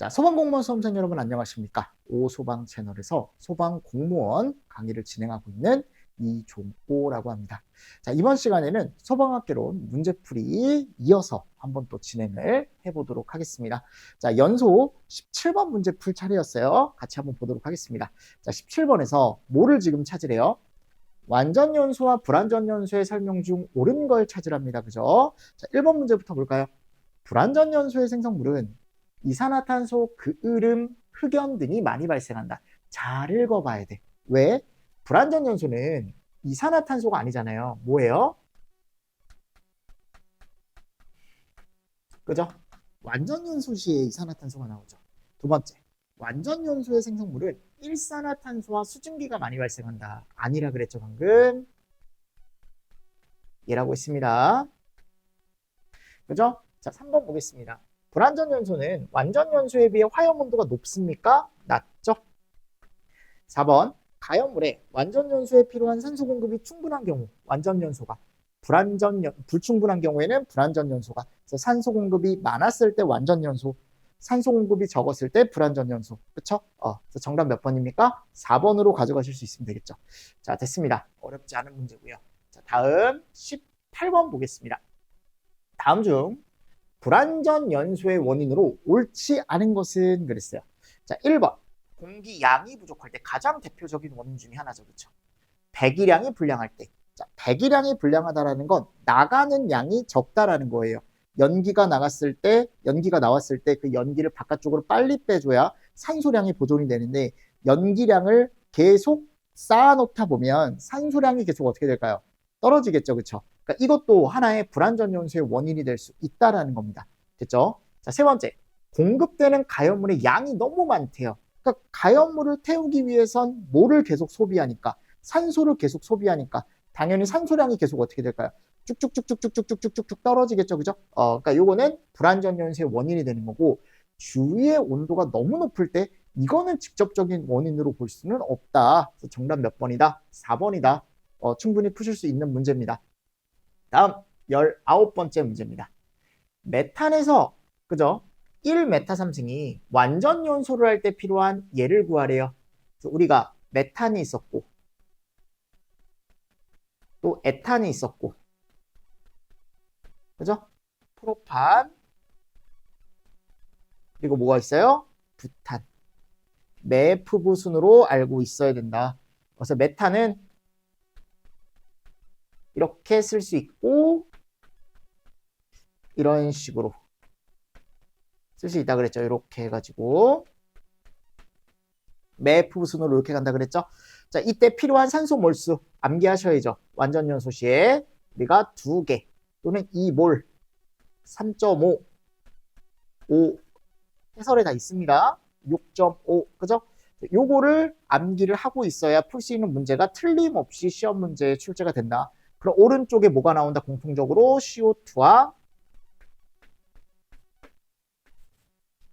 자, 소방공무원 수험생 여러분 안녕하십니까? 오소방 채널에서 소방공무원 강의를 진행하고 있는 이종호라고 합니다. 자, 이번 시간에는 소방학개론 문제풀이 이어서 한번 또 진행을 해보도록 하겠습니다. 자, 연소 17번 문제 풀 차례였어요. 같이 한번 보도록 하겠습니다. 자, 17번에서 뭐를 지금 찾으래요? 완전연소와 불완전연소의 설명 중 옳은 걸 찾으랍니다. 그죠? 자, 1번 문제부터 볼까요? 불완전연소의 생성물은 이산화탄소, 그을음, 흑연 등이 많이 발생한다. 잘 읽어봐야 돼. 왜? 불완전연소는 이산화탄소가 아니잖아요. 뭐예요? 그죠? 완전연소 시에 이산화탄소가 나오죠. 두 번째, 완전연소의 생성물은 일산화탄소와 수증기가 많이 발생한다. 아니라 그랬죠, 방금. 얘라고 했습니다. 그죠? 자, 3번 보겠습니다. 불완전연소는 완전연소에 비해 화염 온도가 높습니까? 낮죠? 4번, 가연물에 완전연소에 필요한 산소 공급이 충분한 경우, 완전연소가 불충분한 경우에는 불완전연소가, 그래서 산소 공급이 많았을 때 완전연소, 산소 공급이 적었을 때 불완전연소. 그쵸? 그래서 정답 몇 번입니까? 4번으로 가져가실 수 있으면 되겠죠. 자, 됐습니다. 어렵지 않은 문제고요. 자, 다음 18번 보겠습니다. 다음 중 불완전 연소의 원인으로 옳지 않은 것은 그랬어요. 자, 1번. 공기 양이 부족할 때 가장 대표적인 원인 중에 하나죠. 그렇죠? 배기량이 불량할 때. 자, 배기량이 불량하다라는 건 나가는 양이 적다라는 거예요. 연기가 나왔을 때 그 연기를 바깥쪽으로 빨리 빼줘야 산소량이 보존이 되는데 연기량을 계속 쌓아놓다 보면 산소량이 계속 어떻게 될까요? 떨어지겠죠. 그렇죠? 그러니까 이것도 하나의 불완전 연소의 원인이 될 수 있다라는 겁니다. 됐죠? 자, 세 번째. 공급되는 가연물의 양이 너무 많대요. 그러니까 가연물을 태우기 위해선 뭐를 계속 소비하니까? 산소를 계속 소비하니까 당연히 산소량이 계속 어떻게 될까요? 쭉쭉쭉쭉쭉쭉쭉쭉쭉 떨어지겠죠. 그죠? 그러니까 요거는 불완전 연소의 원인이 되는 거고 주위의 온도가 너무 높을 때 이거는 직접적인 원인으로 볼 수는 없다. 그래서 정답 몇 번이다? 4번이다. 충분히 푸실 수 있는 문제입니다. 다음 19번째 문제입니다. 메탄에서 그죠? 1메타3승이 완전 연소를 할 때 필요한 예를 구하래요. 그래서 우리가 메탄이 있었고 또 에탄이 있었고 그죠? 프로판 그리고 뭐가 있어요? 부탄. 매프부 순으로 알고 있어야 된다. 그래서 메탄은 이렇게 쓸 수 있고 이런 식으로 쓸 수 있다 그랬죠. 이렇게 해가지고 매프 순으로 이렇게 간다 그랬죠. 자, 이때 필요한 산소 몰수 암기하셔야죠. 완전 연소 시에 우리가 2개 또는 2몰 3.5 5 해설에 다 있습니다. 6.5 그죠? 요거를 암기를 하고 있어야 풀 수 있는 문제가 틀림없이 시험 문제에 출제가 된다. 그럼 오른쪽에 뭐가 나온다? 공통적으로 CO2와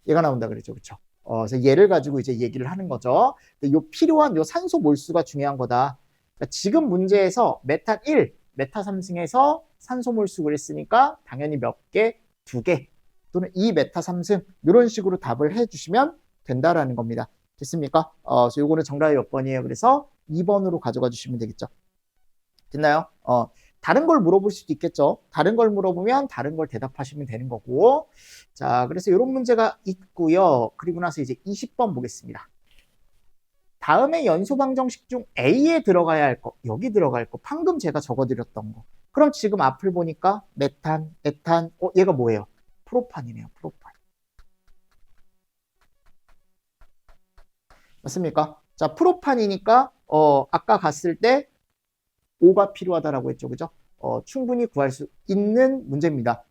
얘가 나온다 그랬죠. 그렇죠? 그래서 얘를 가지고 이제 얘기를 하는 거죠. 요 필요한 요 산소 몰수가 중요한 거다. 그러니까 지금 문제에서 메탄 1, 메타 3승에서 산소 몰수를 했으니까 당연히 몇 개? 2개 또는 2메타 3승 이런 식으로 답을 해주시면 된다라는 겁니다. 됐습니까? 그래서 요거는 정답이 몇 번이에요? 그래서 2번으로 가져가 주시면 되겠죠. 됐나요? 다른 걸 물어볼 수도 있겠죠. 다른 걸 물어보면 다른 걸 대답하시면 되는 거고. 자, 그래서 이런 문제가 있고요. 그리고 나서 이제 20번 보겠습니다. 다음에 연소 방정식 중 A에 들어가야 할 거, 여기 들어갈 거, 방금 제가 적어드렸던 거. 그럼 지금 앞을 보니까 메탄, 에탄, 얘가 뭐예요? 프로판이네요. 프로판. 맞습니까? 자, 프로판이니까 아까 갔을 때 5가 필요하다라고 했죠. 그죠? 충분히 구할 수 있는 문제입니다.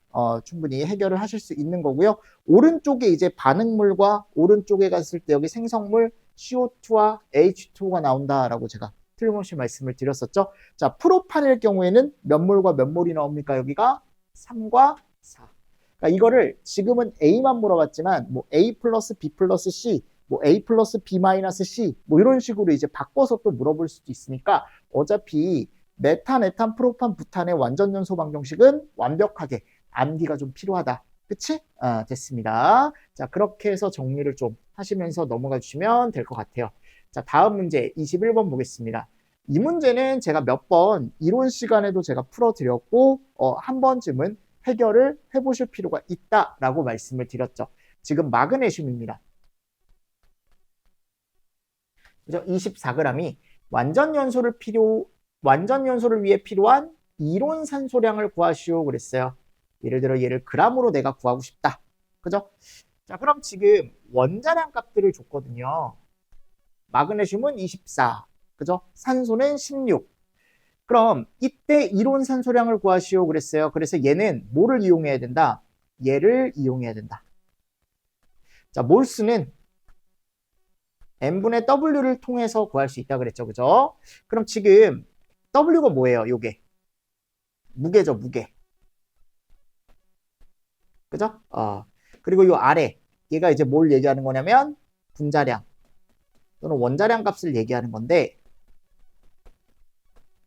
충분히 해결을 하실 수 있는 거고요. 오른쪽에 이제 반응물과 오른쪽에 갔을 때 여기 생성물 CO2와 H2O가 나온다라고 제가 틀림없이 말씀을 드렸었죠. 자, 프로판일 경우에는 몇 몰과 몇 몰이 나옵니까? 여기가 3과 4. 그러니까 이거를 지금은 A만 물어봤지만 뭐 A 플러스 B 플러스 C 뭐 A 플러스 B 마이너스 C 뭐 이런 식으로 이제 바꿔서 또 물어볼 수도 있으니까 어차피 메탄, 에탄, 프로판, 부탄의 완전 연소 방정식은 완벽하게 암기가 좀 필요하다. 그치? 됐습니다. 자, 그렇게 해서 정리를 좀 하시면서 넘어가 주시면 될 것 같아요. 자, 다음 문제 21번 보겠습니다. 이 문제는 제가 몇 번 이론 시간에도 제가 풀어드렸고 한 번쯤은 해결을 해보실 필요가 있다라고 말씀을 드렸죠. 지금 마그네슘입니다. 그죠? 24g이 완전 연소를 위해 필요한 이론 산소량을 구하시오 그랬어요. 예를 들어 얘를 g으로 내가 구하고 싶다. 그죠? 자, 그럼 지금 원자량 값들을 줬거든요. 마그네슘은 24, 그죠? 산소는 16. 그럼 이때 이론 산소량을 구하시오 그랬어요. 그래서 얘는 뭐를 이용해야 된다? 얘를 이용해야 된다. 자, 몰수는 n분의 w를 통해서 구할 수 있다 그랬죠. 그죠? 그럼 지금 w가 뭐예요? 요게 무게죠, 무게. 그죠? 그리고 요 아래 얘가 이제 뭘 얘기하는 거냐면 분자량 또는 원자량 값을 얘기하는 건데,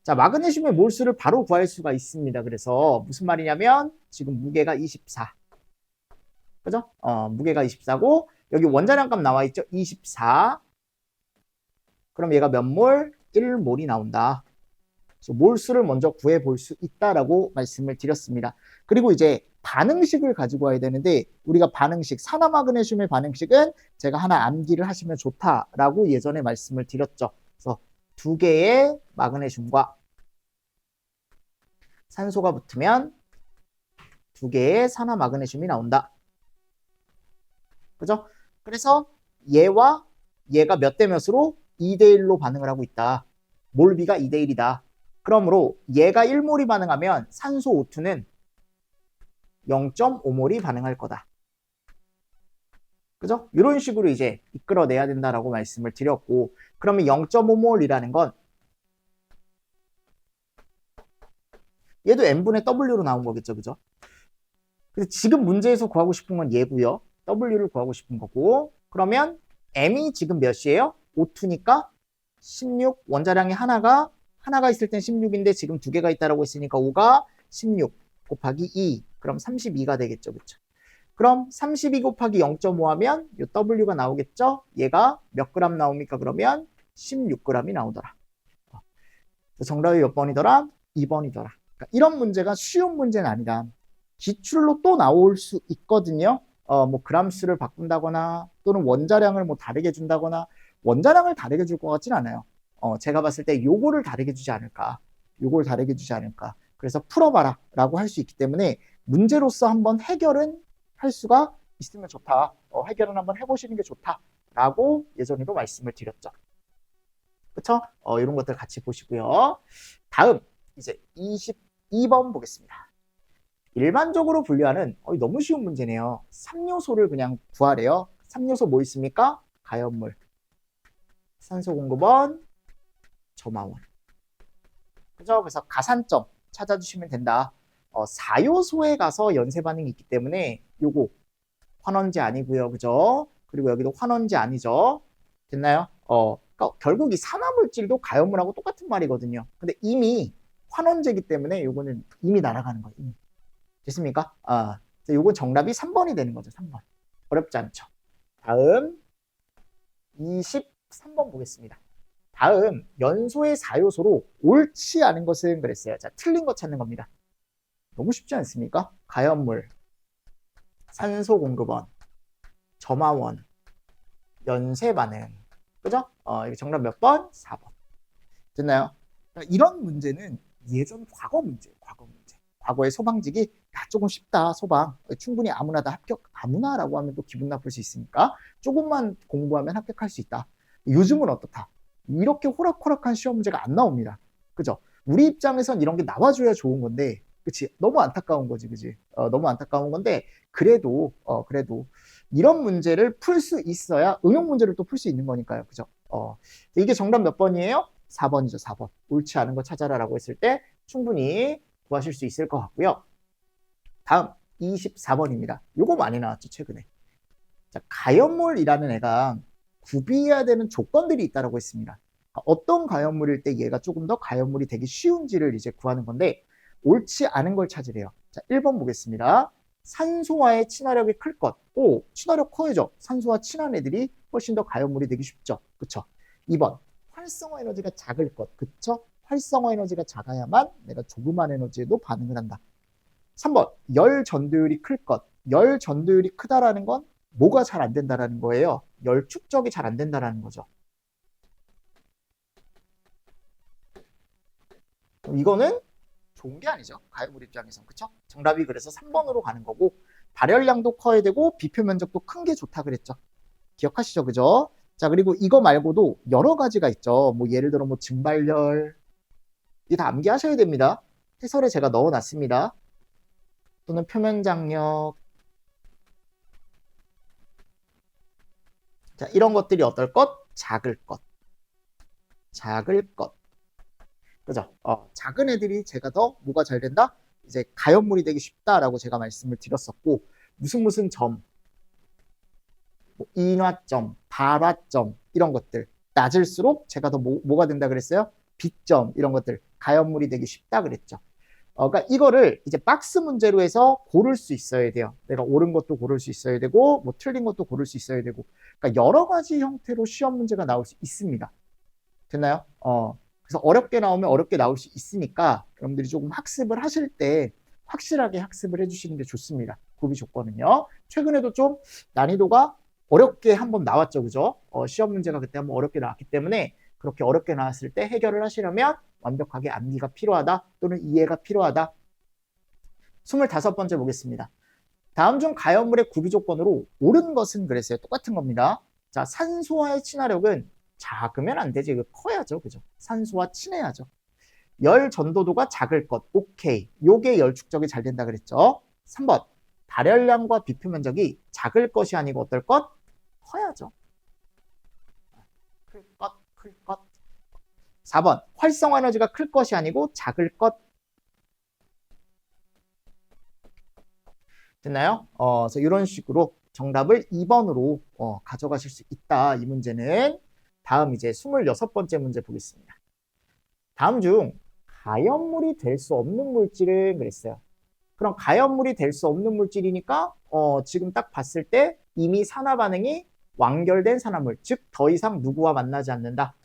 자, 마그네슘의 몰수를 바로 구할 수가 있습니다. 그래서 무슨 말이냐면 지금 무게가 24. 그죠? 무게가 24고 여기 원자량 값 나와 있죠? 24. 그럼 얘가 몇 몰? 1몰이 나온다. 그래서 몰수를 먼저 구해 볼 수 있다라고 말씀을 드렸습니다. 그리고 이제 반응식을 가지고 와야 되는데 우리가 반응식, 산화마그네슘의 반응식은 제가 하나 암기를 하시면 좋다라고 예전에 말씀을 드렸죠. 그래서 두 개의 마그네슘과 산소가 붙으면 두 개의 산화마그네슘이 나온다. 그죠? 그래서 얘와 얘가 몇 대 몇으로 2대 1로 반응을 하고 있다. 몰비가 2대 1이다. 그러므로 얘가 1몰이 반응하면 산소 O2는 0.5몰이 반응할 거다. 그죠? 이런 식으로 이제 이끌어내야 된다라고 말씀을 드렸고, 그러면 0.5몰이라는 건 얘도 n분의 w로 나온 거겠죠. 그죠? 그래서 지금 문제에서 구하고 싶은 건 얘고요. w를 구하고 싶은 거고, 그러면 m이 지금 몇이에요? O2니까 16, 원자량이 하나가 있을 땐 16인데 지금 두 개가 있다라고 했으니까 5가 16 곱하기 2, 그럼 32가 되겠죠. 그렇죠? 그럼 32 곱하기 0.5 하면 이 W가 나오겠죠? 얘가 몇 그램 나옵니까? 그러면 16g이 나오더라. 정답이 몇 번이더라? 2번이더라. 그러니까 이런 문제가 쉬운 문제는 아니다. 기출로 또 나올 수 있거든요. 뭐 그람수를 바꾼다거나 또는 원자량을 뭐 다르게 준다거나. 원자량을 다르게 줄 것 같진 않아요. 제가 봤을 때 요거를 다르게 주지 않을까. 요걸 다르게 주지 않을까. 그래서 풀어봐라 라고 할 수 있기 때문에 문제로서 한번 해결은 할 수가 있으면 좋다. 해결은 한번 해보시는 게 좋다라고 예전에도 말씀을 드렸죠. 그쵸? 이런 것들 같이 보시고요. 다음 이제 22번 보겠습니다. 일반적으로 분류하는 너무 쉬운 문제네요. 3요소를 그냥 구하래요. 3요소 뭐 있습니까? 가연물, 산소 공급원, 점화원. 그죠? 그래서 가산점 찾아주시면 된다. 4요소에 가서 연쇄 반응이 있기 때문에 요거 환원제 아니고요. 그죠? 그리고 여기도 환원제 아니죠. 됐나요? 그러니까 결국 이 산화물질도 가연물하고 똑같은 말이거든요. 근데 이미 환원제이기 때문에 요거는 이미 날아가는 거예요. 이미. 됐습니까? 요건 정답이 3번이 되는 거죠. 3번. 어렵지 않죠. 다음 23번 보겠습니다. 다음 연소의 4요소로 옳지 않은 것은 그랬어요. 자, 틀린 거 찾는 겁니다. 너무 쉽지 않습니까? 가연물, 산소 공급원, 점화원, 연쇄 반응. 그죠? 이게 정답 몇 번? 4번. 됐나요? 그러니까 이런 문제는 예전 과거 문제예요. 과거 문제. 과거의 소방직이 조금 쉽다. 소방. 충분히 아무나 다 합격. 아무나라고 하면 또 기분 나쁠 수 있으니까 조금만 공부하면 합격할 수 있다. 요즘은 어떻다? 이렇게 호락호락한 시험 문제가 안 나옵니다. 그죠? 우리 입장에선 이런 게 나와줘야 좋은 건데, 그치? 너무 안타까운 거지, 그치? 너무 안타까운 건데, 그래도 이런 문제를 풀 수 있어야 응용 문제를 또 풀 수 있는 거니까요. 그죠? 이게 정답 몇 번이에요? 4번이죠, 4번. 옳지 않은 거 찾아라라고 했을 때 충분히 구하실 수 있을 것 같고요. 다음 24번입니다. 요거 많이 나왔죠, 최근에. 자, 가연물이라는 애가 구비해야 되는 조건들이 있다고 했습니다. 어떤 가연물일 때 얘가 조금 더 가연물이 되기 쉬운지를 이제 구하는 건데 옳지 않은 걸 찾으래요. 자, 1번 보겠습니다. 산소와의 친화력이 클 것. 오, 친화력 커야죠. 산소와 친한 애들이 훨씬 더 가연물이 되기 쉽죠. 그쵸? 2번, 활성화 에너지가 작을 것. 그쵸? 활성화 에너지가 작아야만 내가 조그만 에너지에도 반응을 한다. 3번, 열 전도율이 클 것. 열 전도율이 크다라는 건 뭐가 잘 안 된다라는 거예요? 열 축적이 잘 안 된다라는 거죠. 이거는 좋은 게 아니죠. 가연물 입장에선. 그쵸? 정답이 그래서 3번으로 가는 거고, 발열량도 커야 되고 비표 면적도 큰 게 좋다 그랬죠. 기억하시죠? 그죠? 자, 그리고 이거 말고도 여러 가지가 있죠. 뭐 예를 들어 뭐 증발열, 이거 다 암기하셔야 됩니다. 해설에 제가 넣어놨습니다. 또는 표면 장력. 자, 이런 것들이 어떨 것? 작을 것. 작을 것. 그죠? 작은 애들이 제가 더 뭐가 잘 된다? 이제 가연물이 되기 쉽다라고 제가 말씀을 드렸었고, 무슨 점, 뭐 인화점, 발화점 이런 것들 낮을수록 제가 더 뭐가 된다 그랬어요? B점 이런 것들 가연물이 되기 쉽다 그랬죠. 그러니까 이거를 이제 박스 문제로 해서 고를 수 있어야 돼요. 내가 옳은 것도 고를 수 있어야 되고 뭐 틀린 것도 고를 수 있어야 되고, 그러니까 여러 가지 형태로 시험 문제가 나올 수 있습니다. 됐나요? 그래서 어렵게 나오면 어렵게 나올 수 있으니까 여러분들이 조금 학습을 하실 때 확실하게 학습을 해주시는 게 좋습니다. 구비 조건은요. 최근에도 좀 난이도가 어렵게 한번 나왔죠. 그죠? 시험 문제가 그때 한번 어렵게 나왔기 때문에 그렇게 어렵게 나왔을 때 해결을 하시려면 완벽하게 암기가 필요하다 또는 이해가 필요하다. 25번째 보겠습니다. 다음 중 가연물의 구비 조건으로 옳은 것은 그랬어요. 똑같은 겁니다. 자, 산소와의 친화력은 작으면 안 되지. 이거 커야죠. 그죠? 산소와 친해야죠. 열 전도도가 작을 것. 오케이. 요게 열 축적이 잘 된다 그랬죠. 3번. 발열량과 비표 면적이 작을 것이 아니고 어떨 것? 커야죠. 클 것, 클 것. 4번. 활성화 에너지가 클 것이 아니고 작을 것. 됐나요? 그래서 이런 식으로 정답을 2번으로 가져가실 수 있다. 이 문제는. 다음 이제 26번째 문제 보겠습니다. 다음 중 가연물이 될 수 없는 물질은 그랬어요. 그럼 가연물이 될 수 없는 물질이니까 지금 딱 봤을 때 이미 산화 반응이 완결된 산화물, 즉 더 이상 누구와 만나지 않는다.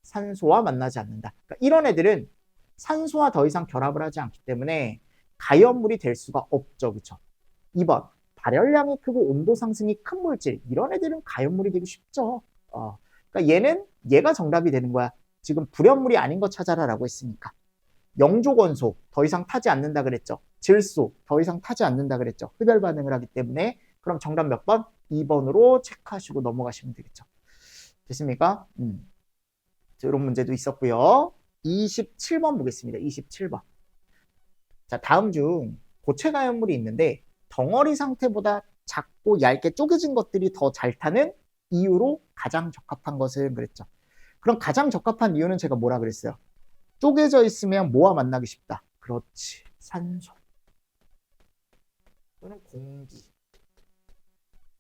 산소와 만나지 않는다. 그러니까 이런 애들은 산소와 더 이상 결합을 하지 않기 때문에 가연물이 될 수가 없죠. 그렇죠? 2번, 발열량이 크고 온도 상승이 큰 물질. 이런 애들은 가연물이 되기 쉽죠. 그러니까 얘가 정답이 되는 거야. 지금 불연물이 아닌 거 찾아라라고 했으니까. 영조건소 더 이상 타지 않는다 그랬죠. 질소 더 이상 타지 않는다 그랬죠. 흡열 반응을 하기 때문에. 그럼 정답 몇 번? 2번으로 체크하시고 넘어가시면 되겠죠. 됐습니까? 이런 문제도 있었고요. 27번 보겠습니다. 27번. 자, 다음 중 고체 가연물이 있는데 덩어리 상태보다 작고 얇게 쪼개진 것들이 더 잘 타는 이유로 가장 적합한 것은 그랬죠. 그럼 가장 적합한 이유는 제가 뭐라 그랬어요? 쪼개져 있으면 뭐와 만나기 쉽다. 그렇지. 산소 또는 공기.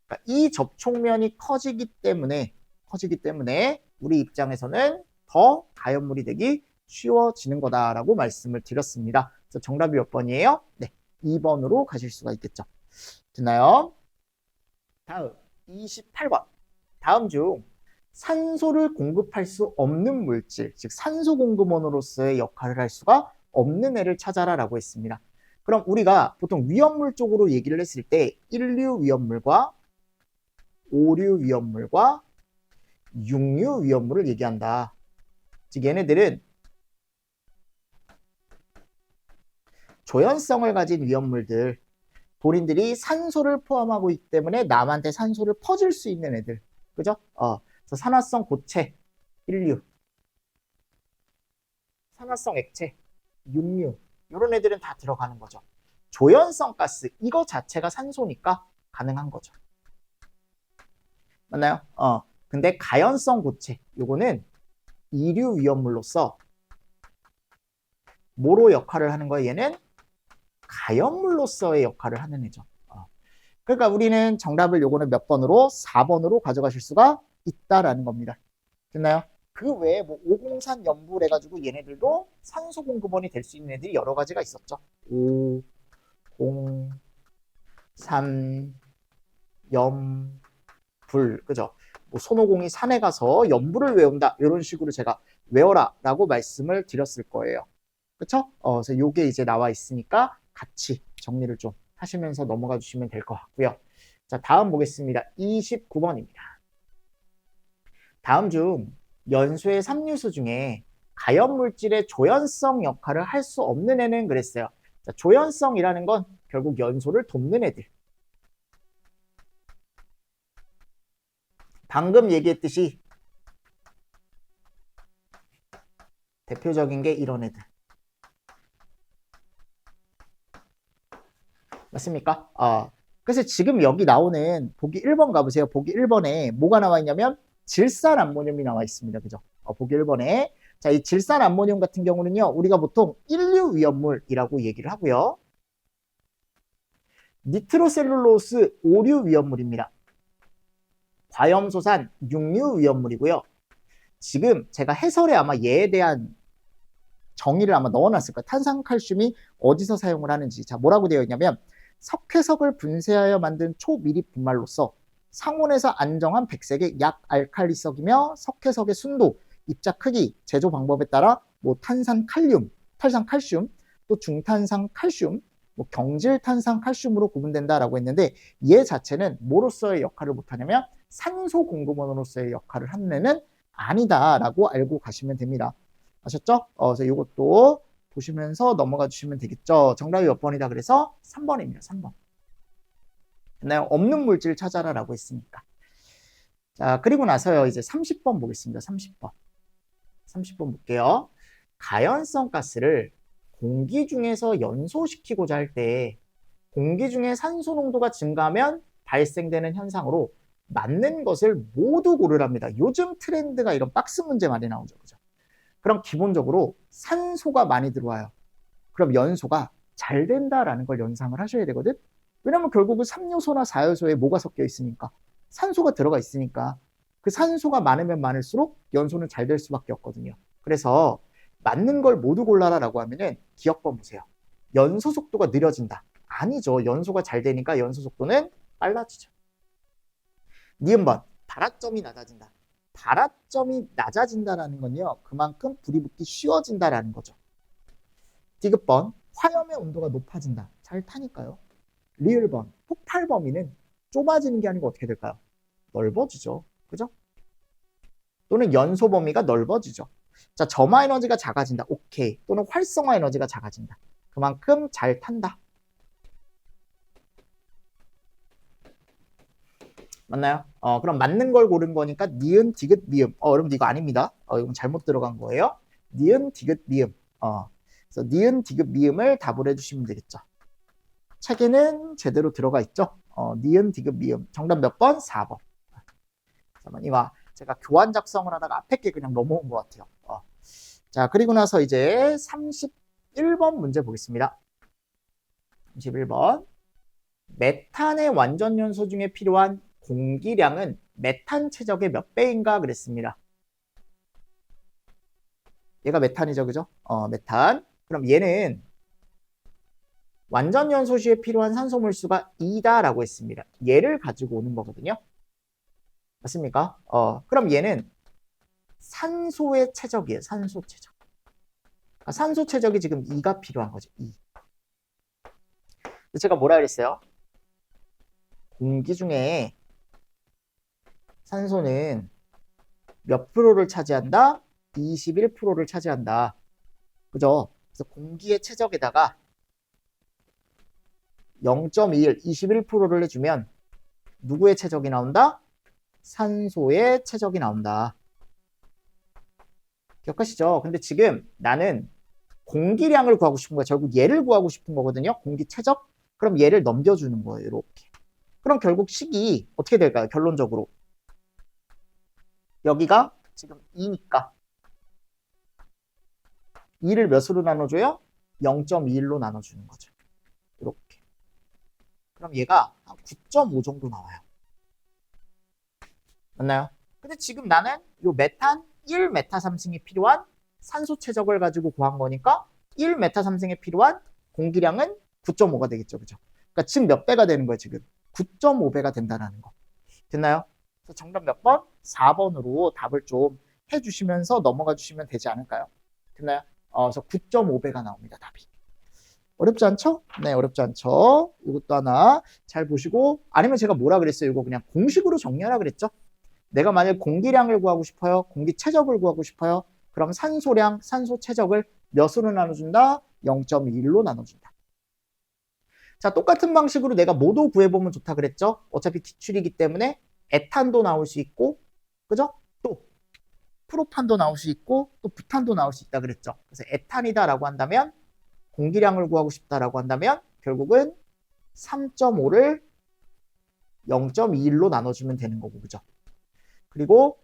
그러니까 이 접촉면이 커지기 때문에 우리 입장에서는 더 가연물이 되기 쉬워지는 거다라고 말씀을 드렸습니다. 그래서 정답이 몇 번이에요? 네, 2번으로 가실 수가 있겠죠. 됐나요? 다음 28번. 다음 중 산소를 공급할 수 없는 물질, 즉 산소 공급원으로서의 역할을 할 수가 없는 애를 찾아라 라고 했습니다. 그럼 우리가 보통 위험물 쪽으로 얘기를 했을 때 1류 위험물과 5류 위험물과 6류 위험물을 얘기한다. 즉 얘네들은 조연성을 가진 위험물들, 본인들이 산소를 포함하고 있기 때문에 남한테 산소를 퍼줄 수 있는 애들. 그죠? 그래서 산화성 고체 1류, 산화성 액체 6류, 이런 애들은 다 들어가는 거죠. 조연성 가스 이거 자체가 산소니까 가능한 거죠. 맞나요? 근데 가연성 고체 요거는 2류 위험물로서 뭐로 역할을 하는 거예요? 얘는 가연물로서의 역할을 하는 애죠. 그러니까 우리는 정답을 요거는 몇 번으로? 4번으로 가져가실 수가 있다라는 겁니다. 됐나요? 그 외에 뭐 503 연불 해가지고 얘네들도 산소 공급원이 될 수 있는 애들이 여러 가지가 있었죠. 5, 0, 산, 염, 불. 그죠? 뭐 손오공이 산에 가서 염불을 외운다. 이런 식으로 제가 외워라 라고 말씀을 드렸을 거예요. 그쵸? 그래서 요게 이제 나와 있으니까 같이 정리를 좀 하시면서 넘어가 주시면 될 것 같고요. 자, 다음 보겠습니다. 29번입니다. 다음 중 연소의 3요소 중에 가연물질의 조연성 역할을 할 수 없는 애는 그랬어요. 자, 조연성이라는 건 결국 연소를 돕는 애들. 방금 얘기했듯이 대표적인 게 이런 애들. 맞습니까? 그래서 지금 여기 나오는 보기 1번 가보세요. 보기 1번에 뭐가 나와 있냐면 질산암모늄이 나와 있습니다. 그죠? 보기 1번에. 자, 이 질산암모늄 같은 경우는요, 우리가 보통 1류 위험물이라고 얘기를 하고요. 니트로셀룰로스 5류 위험물입니다. 과염소산 6류 위험물이고요. 지금 제가 해설에 아마 얘에 대한 정의를 아마 넣어놨을 거예요. 탄산칼슘이 어디서 사용을 하는지. 자, 뭐라고 되어 있냐면 석회석을 분쇄하여 만든 초미리 분말로서 상온에서 안정한 백색의 약알칼리석이며 석회석의 순도, 입자 크기, 제조 방법에 따라 뭐 탄산칼륨, 또 중탄산칼슘, 뭐 경질탄산칼슘으로 구분된다라고 했는데 얘 자체는 뭐로서의 역할을 못하냐면 산소 공급원으로서의 역할을 하는 애는 아니다라고 알고 가시면 됩니다. 아셨죠? 그래서 이것도 보시면서 넘어가 주시면 되겠죠. 정답이 몇 번이다 그래서 3번입니다. 3번. 됐나요? 없는 물질 찾아라 라고 했으니까. 자, 그리고 나서요. 이제 30번 보겠습니다. 30번. 30번 볼게요. 가연성 가스를 공기 중에서 연소시키고자 할 때 공기 중에 산소 농도가 증가하면 발생되는 현상으로 맞는 것을 모두 고르랍니다. 요즘 트렌드가 이런 박스 문제 많이 나오죠. 그죠? 그럼 기본적으로 산소가 많이 들어와요. 그럼 연소가 잘 된다라는 걸 연상을 하셔야 되거든. 왜냐면 결국은 3요소나 4요소에 뭐가 섞여 있으니까 산소가 들어가 있으니까 그 산소가 많으면 많을수록 연소는 잘 될 수밖에 없거든요. 그래서 맞는 걸 모두 골라라라고 하면은 기억번 보세요. 연소 속도가 느려진다. 아니죠. 연소가 잘 되니까 연소 속도는 빨라지죠. 니은번 발화점이 낮아진다. 발화점이 낮아진다라는 건요. 그만큼 불이 붙기 쉬워진다라는 거죠. 디귿번 화염의 온도가 높아진다. 잘 타니까요. 리을번 폭발 범위는 좁아지는 게 아니고 어떻게 될까요? 넓어지죠. 그죠? 또는 연소 범위가 넓어지죠. 자, 점화 에너지가 작아진다. 오케이. 또는 활성화 에너지가 작아진다. 그만큼 잘 탄다. 맞나요? 그럼 맞는 걸 고른 거니까 니은, 디귿, 미음. 여러분들 이거 아닙니다. 이건 잘못 들어간 거예요. 니은, 디귿, 미음. 그래서 니은, 디귿, 미음을 답을 해주시면 되겠죠. 책에는 제대로 들어가 있죠. 니은, 디귿, 미음. 정답 몇 번? 4번. 잠깐만, 이거 제가 교환 작성을 하다가 앞에 게 그냥 넘어온 것 같아요. 자, 그리고 나서 이제 31번 문제 보겠습니다. 31번. 메탄의 완전 연소 중에 필요한 공기량은 메탄 최적의 몇 배인가 그랬습니다. 얘가 메탄이죠, 그죠? 메탄. 그럼 얘는 완전 연소 시에 필요한 산소 몰수가 2다라고 했습니다. 얘를 가지고 오는 거거든요. 맞습니까? 그럼 얘는 산소의 최적이에요. 산소 최적. 산소 최적이 지금 2가 필요한 거죠. 2. 제가 뭐라 그랬어요? 공기 중에 산소는 몇 프로를 차지한다? 21%를 차지한다. 그죠? 그래서 공기의 최적에다가 0.21, 21%를 해주면 누구의 최적이 나온다? 산소의 최적이 나온다. 기억하시죠? 근데 지금 나는 공기량을 구하고 싶은 거야. 결국 얘를 구하고 싶은 거거든요. 공기 최적? 그럼 얘를 넘겨주는 거예요. 이렇게. 그럼 결국 식이 어떻게 될까요? 결론적으로. 여기가 지금 2니까 2를 몇으로 나눠줘요? 0.21로 나눠주는 거죠. 이렇게. 그럼 얘가 한 9.5 정도 나와요. 맞나요? 근데 지금 나는 요 메탄 1메타3승이 필요한 산소 최적을 가지고 구한 거니까 1메타3승에 필요한 공기량은 9.5가 되겠죠. 그죠? 그러니까 즉 몇 배가 되는 거예요, 지금? 9.5배가 된다는 거. 됐나요? 그래서 정답 몇 번? 4번으로 답을 좀 해주시면서 넘어가 주시면 되지 않을까요? 됐나요? 그래서 9.5배가 나옵니다, 답이. 어렵지 않죠? 네, 어렵지 않죠? 이것도 하나 잘 보시고, 아니면 제가 뭐라 그랬어요? 이거 그냥 공식으로 정리하라 그랬죠? 내가 만약 공기량을 구하고 싶어요? 공기 최적을 구하고 싶어요? 그럼 산소량, 산소 최적을 몇으로 나눠준다? 0.1로 나눠준다. 자, 똑같은 방식으로 내가 뭐도 구해보면 좋다 그랬죠? 어차피 기출이기 때문에 에탄도 나올 수 있고, 그죠? 또 프로판도 나올 수 있고, 또 부탄도 나올 수 있다 그랬죠? 그래서 에탄이다라고 한다면, 공기량을 구하고 싶다라고 한다면 결국은 3.5를 0.21로 나눠주면 되는 거고, 그죠? 그리고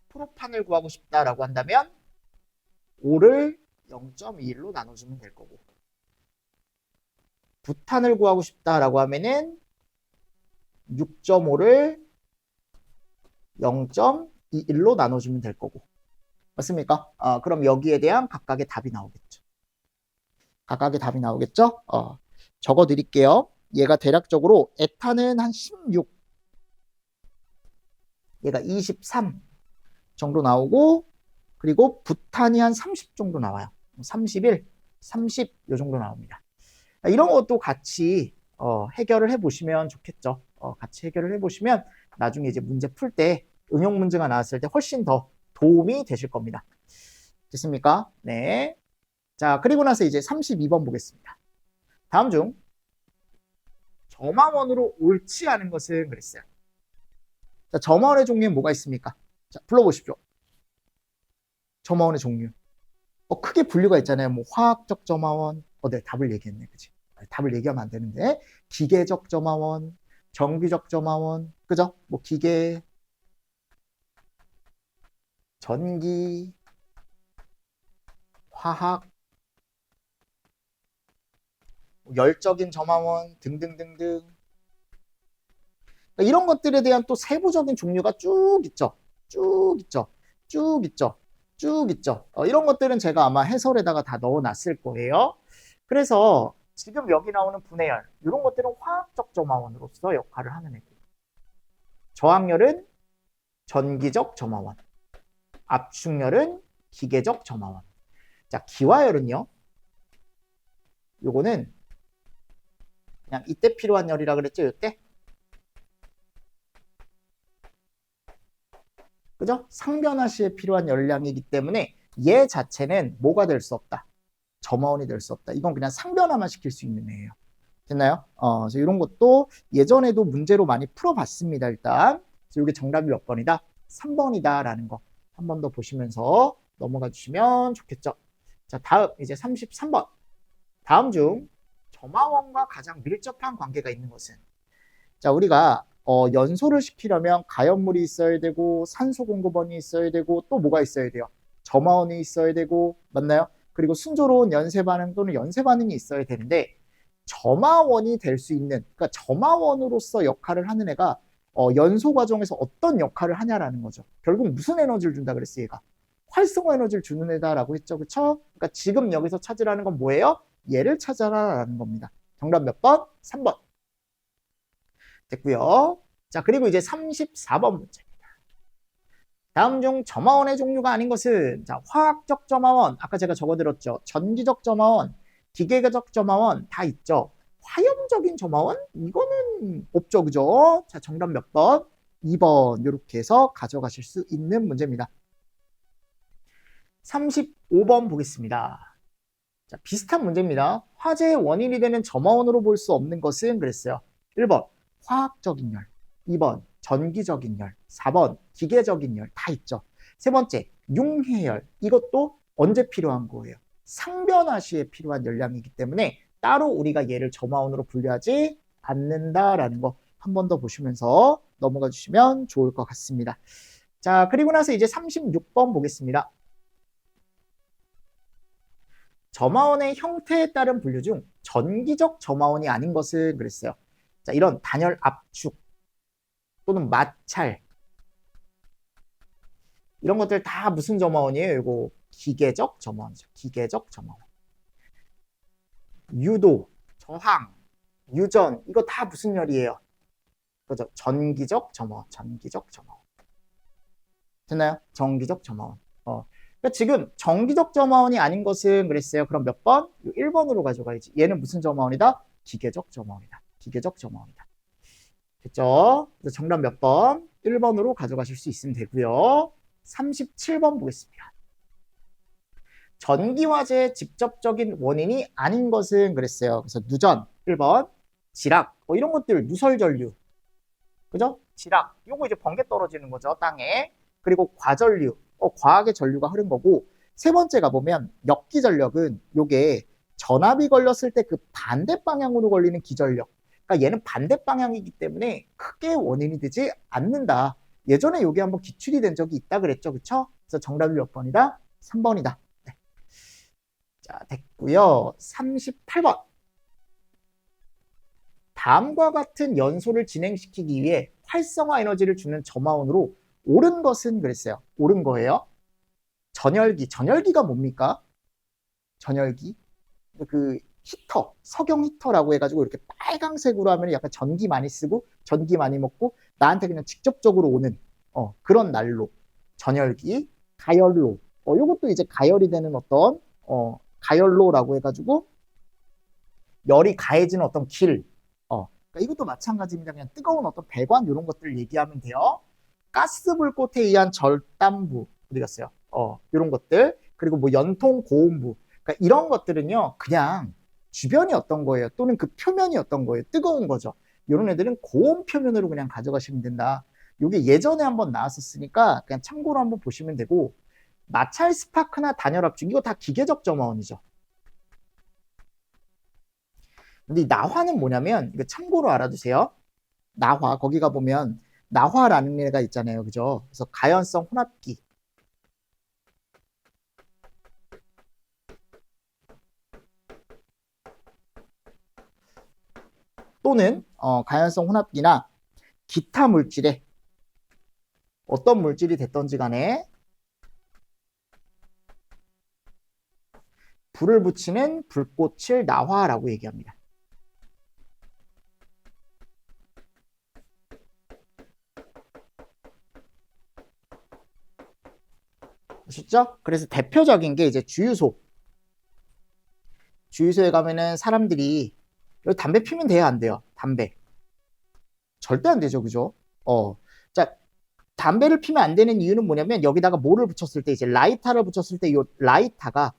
프로판을 구하고 싶다라고 한다면 5를 0.21로 나눠주면 될 거고, 부탄을 구하고 싶다라고 하면은 6.5를 0.21로 나눠주면 될 거고, 맞습니까? 그럼 여기에 대한 각각의 답이 나오겠죠. 각각의 답이 나오겠죠? 적어 드릴게요. 얘가 대략적으로 에탄은 한 16, 얘가 23 정도 나오고, 그리고 부탄이 한 30 정도 나와요. 31, 30 요 정도 나옵니다. 이런 것도 같이 해결을 해보시면 좋겠죠. 같이 해결을 해보시면 나중에 이제 문제 풀 때 응용 문제가 나왔을 때 훨씬 더 도움이 되실 겁니다. 됐습니까? 네. 자, 그리고 나서 이제 32번 보겠습니다. 다음 중 점화원으로 옳지 않은 것은 그랬어요. 자, 점화원의 종류에 뭐가 있습니까? 자, 불러보십시오. 점화원의 종류. 크게 분류가 있잖아요. 뭐 화학적 점화원. 네, 답을 얘기했네, 그치? 답을 얘기하면 안 되는데, 기계적 점화원, 정기적 점화원, 그죠? 뭐 기계, 전기, 화학, 열적인 점화원 등등등등. 이런 것들에 대한 또 세부적인 종류가 쭉 있죠. 쭉 있죠. 쭉 있죠. 쭉 있죠. 이런 것들은 제가 아마 해설에다가 다 넣어놨을 거예요. 그래서 지금 여기 나오는 분해열, 이런 것들은 화학적 점화원으로서 역할을 하는 애고, 저항열은 전기적 점화원, 압축열은 기계적 점화원. 자, 기화열은요, 요거는 그냥 이때 필요한 열이라 그랬죠, 이때? 그죠? 상변화 시에 필요한 열량이기 때문에 얘 자체는 뭐가 될 수 없다. 점화원이 될 수 없다. 이건 그냥 상변화만 시킬 수 있는 애예요. 됐나요? 그래서 이런 것도 예전에도 문제로 많이 풀어봤습니다, 일단. 그래서 이게 정답이 몇 번이다? 3번이다 라는 거 한 번 더 보시면서 넘어가 주시면 좋겠죠. 자, 다음 이제 33번. 다음 중 점화원과 가장 밀접한 관계가 있는 것은? 자, 우리가 연소를 시키려면 가연물이 있어야 되고, 산소 공급원이 있어야 되고, 또 뭐가 있어야 돼요? 점화원이 있어야 되고, 맞나요? 그리고 순조로운 연쇄 반응 또는 연쇄 반응이 있어야 되는데, 점화원이 될 수 있는, 그러니까 점화원으로서 역할을 하는 애가 연소 과정에서 어떤 역할을 하냐라는 거죠. 결국 무슨 에너지를 준다 그랬어요, 얘가? 활성화 에너지를 주는 애다라고 했죠, 그쵸? 그러니까 지금 여기서 찾으라는 건 뭐예요? 얘를 찾아라라는 겁니다. 정답 몇 번? 3번. 됐고요. 자, 그리고 이제 34번 문제입니다. 다음 중 점화원의 종류가 아닌 것은? 자, 화학적 점화원, 아까 제가 적어드렸죠. 전기적 점화원, 기계적 점화원 다 있죠. 화염적인 점화원? 이거는 없죠, 그죠? 자, 정답 몇 번? 2번 이렇게 해서 가져가실 수 있는 문제입니다. 35번 보겠습니다. 자, 비슷한 문제입니다. 화재의 원인이 되는 점화원으로 볼 수 없는 것은? 그랬어요. 1번 화학적인 열, 2번 전기적인 열, 4번 기계적인 열 다 있죠. 세 번째 융해열, 이것도 언제 필요한 거예요? 상변화 시에 필요한 열량이기 때문에 따로 우리가 얘를 점화원으로 분류하지 않는다라는 거 한 번 더 보시면서 넘어가 주시면 좋을 것 같습니다. 자, 그리고 나서 이제 36번 보겠습니다. 점화원의 형태에 따른 분류 중 전기적 점화원이 아닌 것은? 그랬어요. 자, 이런 단열 압축 또는 마찰, 이런 것들 다 무슨 점화원이에요? 이거 기계적 점화원이죠. 기계적 점화원. 유도, 저항, 유전, 이거 다 무슨 열이에요? 그죠? 전기적 점화원, 전기적 점화원. 됐나요? 전기적 점화원. 그러니까 지금 전기적 점화원이 아닌 것은 그랬어요. 그럼 몇 번? 1번으로 가져가야지. 얘는 무슨 점화원이다? 기계적 점화원이다. 기계적 점화원이다. 됐죠? 그래서 정답 몇 번? 1번으로 가져가실 수 있으면 되고요. 37번 보겠습니다. 전기화재의 직접적인 원인이 아닌 것은 그랬어요. 그래서 누전 1번, 지락 이런 것들 누설전류, 그죠? 지락 요거 이제 번개 떨어지는 거죠, 땅에. 그리고 과전류, 과학의 전류가 흐른 거고. 세 번째 가보면 역기전력은 요게 전압이 걸렸을 때 그 반대 방향으로 걸리는 기전력. 그러니까 얘는 반대 방향이기 때문에 크게 원인이 되지 않는다. 예전에 요게 한번 기출이 된 적이 있다 그랬죠, 그쵸? 그래서 정답이 몇 번이다? 3번이다. 네. 자, 됐고요. 38번. 다음과 같은 연소를 진행시키기 위해 활성화 에너지를 주는 점화원으로 옳은 것은 그랬어요. 옳은 거예요. 전열기. 전열기가 뭡니까? 전열기. 그 히터, 석영 히터라고 해가지고 이렇게 빨강색으로 하면 약간 전기 많이 쓰고 전기 많이 먹고 나한테 그냥 직접적으로 오는 그런 난로. 전열기. 가열로. 요것도 이제 가열이 되는 어떤 가열로라고 해가지고 열이 가해지는 어떤 길. 그러니까 이것도 마찬가지입니다. 그냥 뜨거운 어떤 배관 이런 것들을 얘기하면 돼요. 가스 불꽃에 의한 절단부 어디 갔어요? 이런 것들. 그리고 뭐 연통 고온부. 그러니까 이런 것들은요, 그냥 주변이 어떤 거예요? 또는 그 표면이 어떤 거예요? 뜨거운 거죠. 이런 애들은 고온 표면으로 그냥 가져가시면 된다. 이게 예전에 한번 나왔었으니까 그냥 참고로 한번 보시면 되고. 마찰 스파크나 단열 압축 이거 다 기계적 점화원이죠. 근데 이 나화는 뭐냐면 이거 참고로 알아두세요. 나화 거기 가보면 나화라는 애가 있잖아요. 그죠? 그래서 가연성 혼합기. 또는 가연성 혼합기나 기타 물질에 어떤 물질이 됐던지 간에 불을 붙이는 불꽃을 나화라고 얘기합니다. 아셨죠? 그래서 대표적인 게 이제 주유소. 주유소에 가면은 사람들이 여기 담배 피면 돼요, 안 돼요? 담배. 절대 안 되죠, 그죠? 자, 담배를 피면 안 되는 이유는 뭐냐면 여기다가 뭐를 붙였을 때 이제 라이터를 붙였을 때 이 라이터가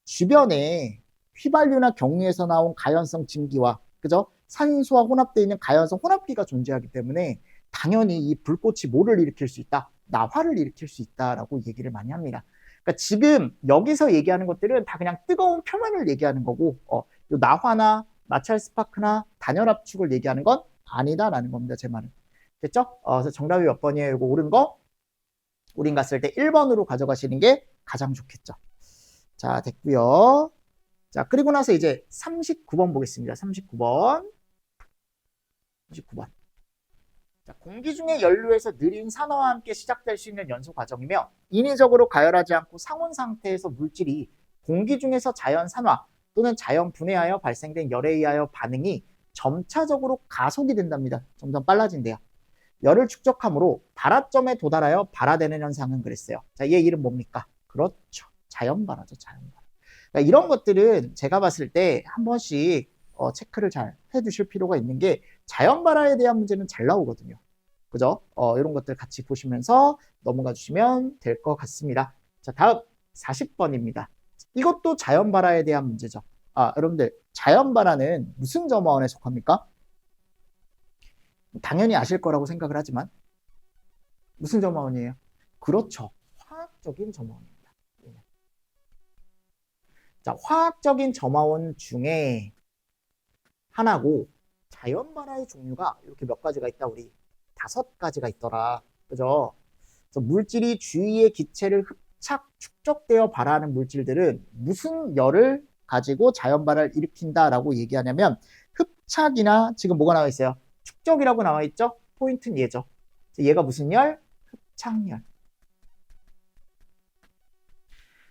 주변에 휘발유나 경유에서 나온 가연성 증기와 그죠? 산소와 혼합되어 있는 가연성 혼합기가 존재하기 때문에 당연히 이 불꽃이 뭐를 일으킬 수 있다? 나화를 일으킬 수 있다라고 얘기를 많이 합니다. 그러니까 지금 여기서 얘기하는 것들은 다 그냥 뜨거운 표면을 얘기하는 거고 나화나 마찰 스파크나 단열 압축을 얘기하는 건 아니다라는 겁니다. 제 말은. 됐죠? 그래서 정답이 몇 번이에요? 이거 옳은 거? 우린 갔을 때 1번으로 가져가시는 게 가장 좋겠죠. 자, 됐고요. 자, 그리고 나서 이제 39번 보겠습니다. 39번. 39번. 자, 공기 중의 연료에서 느린 산화와 함께 시작될 수 있는 연소 과정이며 인위적으로 가열하지 않고 상온 상태에서 물질이 공기 중에서 자연 산화 또는 자연 분해하여 발생된 열에 의하여 반응이 점차적으로 가속이 된답니다. 점점 빨라진대요. 열을 축적함으로 발화점에 도달하여 발화되는 현상은 그랬어요. 자, 얘 이름 뭡니까? 그렇죠. 자연발화죠. 자연발화. 그러니까 이런 것들은 제가 봤을 때 한 번씩 체크를 잘 해주실 필요가 있는 게 자연발화에 대한 문제는 잘 나오거든요. 그죠? 이런 것들 같이 보시면서 넘어가 주시면 될 것 같습니다. 자, 다음 40번입니다. 이것도 자연발화에 대한 문제죠. 여러분들 자연발화는 무슨 점화원에 속합니까? 당연히 아실 거라고 생각을 하지만 무슨 점화원이에요? 그렇죠. 화학적인 점화원입니다. 자, 화학적인 점화원 중에 하나고 자연발화의 종류가 이렇게 몇 가지가 있다. 우리 5가지가 있더라. 그죠? 그래서 물질이 주위의 기체를 흡착, 축적되어 발화하는 물질들은 무슨 열을 가지고 자연발화를 일으킨다라고 얘기하냐면 흡착이나 지금 뭐가 나와 있어요? 축적이라고 나와 있죠? 포인트는 얘죠. 얘가 무슨 열? 흡착열.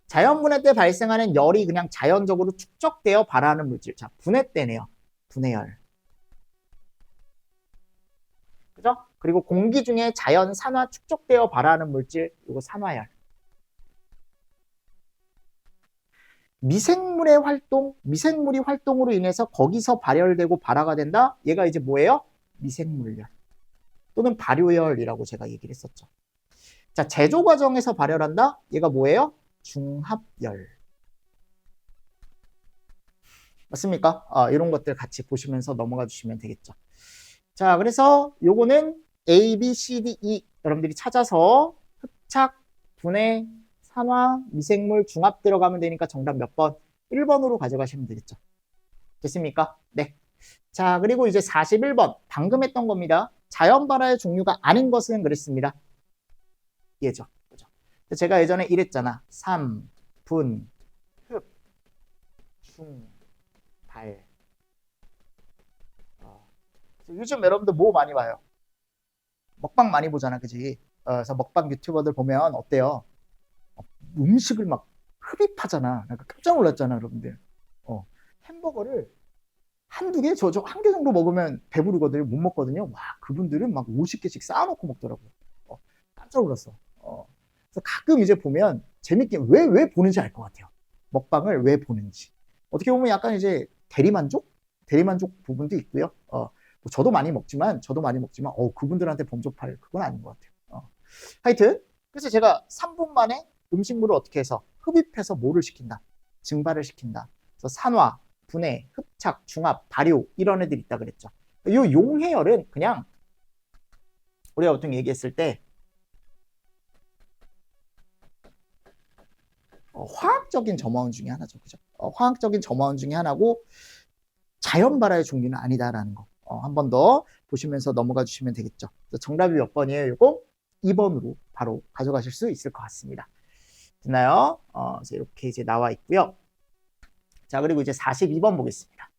자연분해 때 발생하는 열이 그냥 자연적으로 축적되어 발화하는 물질. 자, 분해 때네요. 분해열. 그죠? 그리고 공기 중에 자연 산화 축적되어 발화하는 물질, 이거 산화열. 미생물의 활동, 미생물이 활동으로 인해서 거기서 발열되고 발화가 된다? 얘가 이제 뭐예요? 미생물열 또는 발효열이라고 제가 얘기를 했었죠. 자, 제조 과정에서 발열한다? 얘가 뭐예요? 중합열. 맞습니까? 이런 것들 같이 보시면서 넘어가 주시면 되겠죠. 자, 그래서 요거는 A, B, C, D, E 여러분들이 찾아서 흡착, 분해, 산화, 미생물, 중합 들어가면 되니까 정답 몇 번? 1번으로 가져가시면 되겠죠. 됐습니까? 네. 자, 그리고 이제 41번 방금 했던 겁니다. 자연 발화의 종류가 아닌 것은 그랬습니다. 얘죠. 그죠? 제가 예전에 이랬잖아. 3, 분, 흡, 중, 발. 요즘 여러분들 뭐 많이 봐요? 먹방 많이 보잖아, 그지? 그래서 먹방 유튜버들 보면 어때요? 음식을 막 흡입하잖아. 그러니까 깜짝 놀랐잖아, 여러분들. 햄버거를 한두 개? 저 한 개 정도 먹으면 배부르거든요. 못 먹거든요. 와, 그분들은 막 50개씩 쌓아놓고 먹더라고요. 깜짝 놀랐어. 그래서 가끔 이제 보면 재밌게 왜 보는지 알 것 같아요. 먹방을 왜 보는지. 어떻게 보면 약간 이제 대리만족 부분도 있고요. 뭐 저도 많이 먹지만 그분들한테 범접할 그건 아닌 것 같아요. 하여튼 그래서 제가 3분 만에 음식물을 어떻게 해서 흡입해서 뭐를 시킨다? 증발을 시킨다. 그래서 산화, 분해, 흡착, 중합, 발효 이런 애들이 있다 그랬죠. 이 용해열은 그냥 우리가 보통 얘기했을 때 화학적인 점화원 중에 하나죠. 그죠? 화학적인 점화원 중에 하나고 자연 발화의 종류는 아니다라는 거. 한 번 더 보시면서 넘어가 주시면 되겠죠. 정답이 몇 번이에요? 이거 2번으로 바로 가져가실 수 있을 것 같습니다. 됐나요? 이렇게 이제 나와 있고요. 자, 그리고 이제 42번 보겠습니다.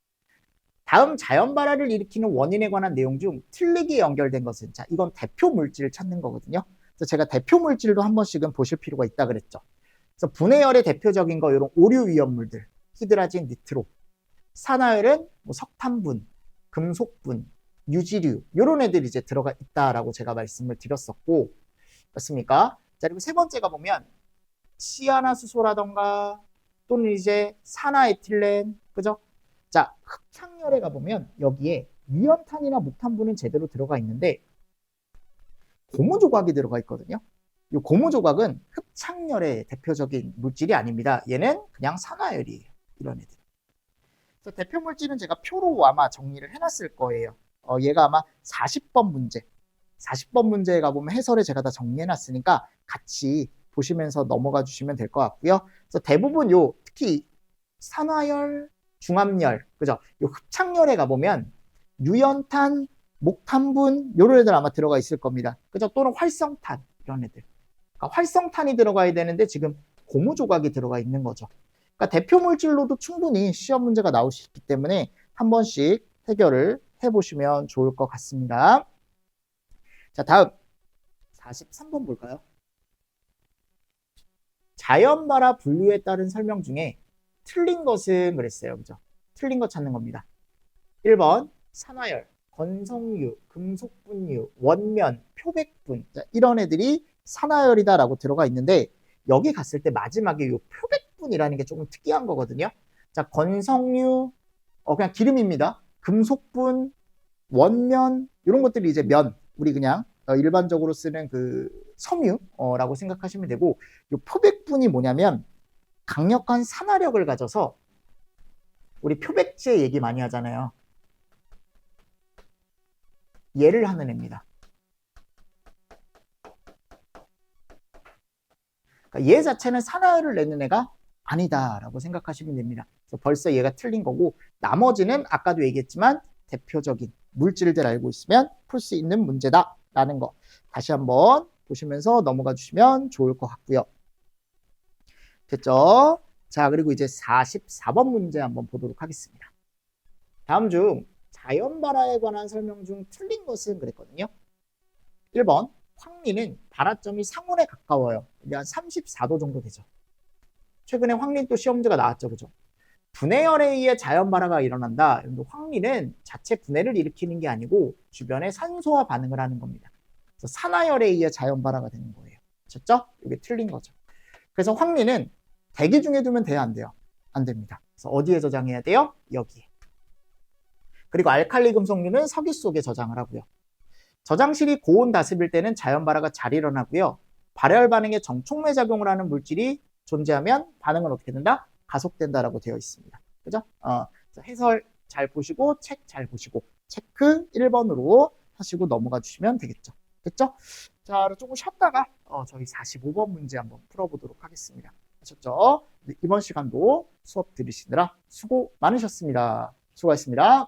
다음 자연 발화를 일으키는 원인에 관한 내용 중 틀리게 연결된 것은, 자, 이건 대표 물질을 찾는 거거든요. 그래서 제가 대표 물질도 한 번씩은 보실 필요가 있다 그랬죠. 그래서 분해열의 대표적인 거 이런 오류 위험물들, 히드라진, 니트로. 산화열은 뭐 석탄분, 금속분, 유지류 이런 애들이 이제 들어가 있다라고 제가 말씀을 드렸었고, 맞습니까? 자, 그리고 세 번째가 보면 시아나수소라던가 또는 이제 산화에틸렌, 그죠? 자, 흡착열에 가보면 여기에 유연탄이나 목탄분은 제대로 들어가 있는데 고무조각이 들어가 있거든요. 이 고무조각은 흡착열의 대표적인 물질이 아닙니다. 얘는 그냥 산화열이에요. 이런 애들. 그래서 대표 물질은 제가 표로 아마 정리를 해놨을 거예요. 얘가 아마 40번 문제. 40번 문제에 가보면 해설을 제가 다 정리해놨으니까 같이 보시면서 넘어가 주시면 될 것 같고요. 그래서 대부분 특히 산화열, 중합열, 그죠? 요 흡착열에 가보면 유연탄, 목탄분 요런 애들 아마 들어가 있을 겁니다. 그죠? 또는 활성탄 이런 애들. 그러니까 활성탄이 들어가야 되는데 지금 고무조각이 들어가 있는 거죠. 그러니까 대표 물질로도 충분히 시험 문제가 나올 수 있기 때문에 한 번씩 해결을 해보시면 좋을 것 같습니다. 자, 다음 43번 볼까요? 자연 발화 분류에 따른 설명 중에 틀린 것은 그랬어요. 그죠? 틀린 것 찾는 겁니다. 1번 산화열, 건성유, 금속분유, 원면, 표백분, 자, 이런 애들이 산화열이다라고 들어가 있는데 여기 갔을 때 마지막에 이 표백분이라는 게 조금 특이한 거거든요. 자, 건성유, 그냥 기름입니다. 금속분, 원면 이런 것들이 이제 면, 우리 그냥 일반적으로 쓰는 그 섬유라고 생각하시면 되고, 이 표백분이 뭐냐면 강력한 산화력을 가져서 우리 표백제 얘기 많이 하잖아요. 얘를 하는 애입니다. 그러니까 얘 자체는 산화열을 내는 애가 아니다라고 생각하시면 됩니다. 그래서 벌써 얘가 틀린 거고 나머지는 아까도 얘기했지만 대표적인 물질들 알고 있으면 풀 수 있는 문제다라는 거 다시 한번 보시면서 넘어가 주시면 좋을 것 같고요. 됐죠? 자, 그리고 이제 44번 문제 한번 보도록 하겠습니다. 다음 중 자연 발화에 관한 설명 중 틀린 것은 그랬거든요. 1번 황리는 발화점이 상온에 가까워요. 이게 한 34도 정도 되죠. 최근에 황리 또 시험 문제가 나왔죠. 그죠? 분해열에 의해 자연 발화가 일어난다. 황리는 자체 분해를 일으키는 게 아니고 주변의 산소와 반응을 하는 겁니다. 그래서 산화열에 의해 자연 발화가 되는 거예요. 아셨죠? 이게 틀린 거죠. 그래서 황리는 대기 중에 두면 돼요, 안 돼요? 안 됩니다. 그래서 어디에 저장해야 돼요? 여기에. 그리고 알칼리 금속류는 석유 속에 저장을 하고요. 저장실이 고온 다습일 때는 자연 발화가 잘 일어나고요. 발열 반응에 정촉매 작용을 하는 물질이 존재하면 반응은 어떻게 된다? 가속된다라고 되어 있습니다. 그죠? 해설 잘 보시고 책 잘 보시고 체크 1번으로 하시고 넘어가 주시면 되겠죠. 됐죠? 자, 조금 쉬었다가 저희 45번 문제 한번 풀어보도록 하겠습니다. 아셨죠? 이번 시간도 수업 들으시느라 수고 많으셨습니다. 수고하셨습니다.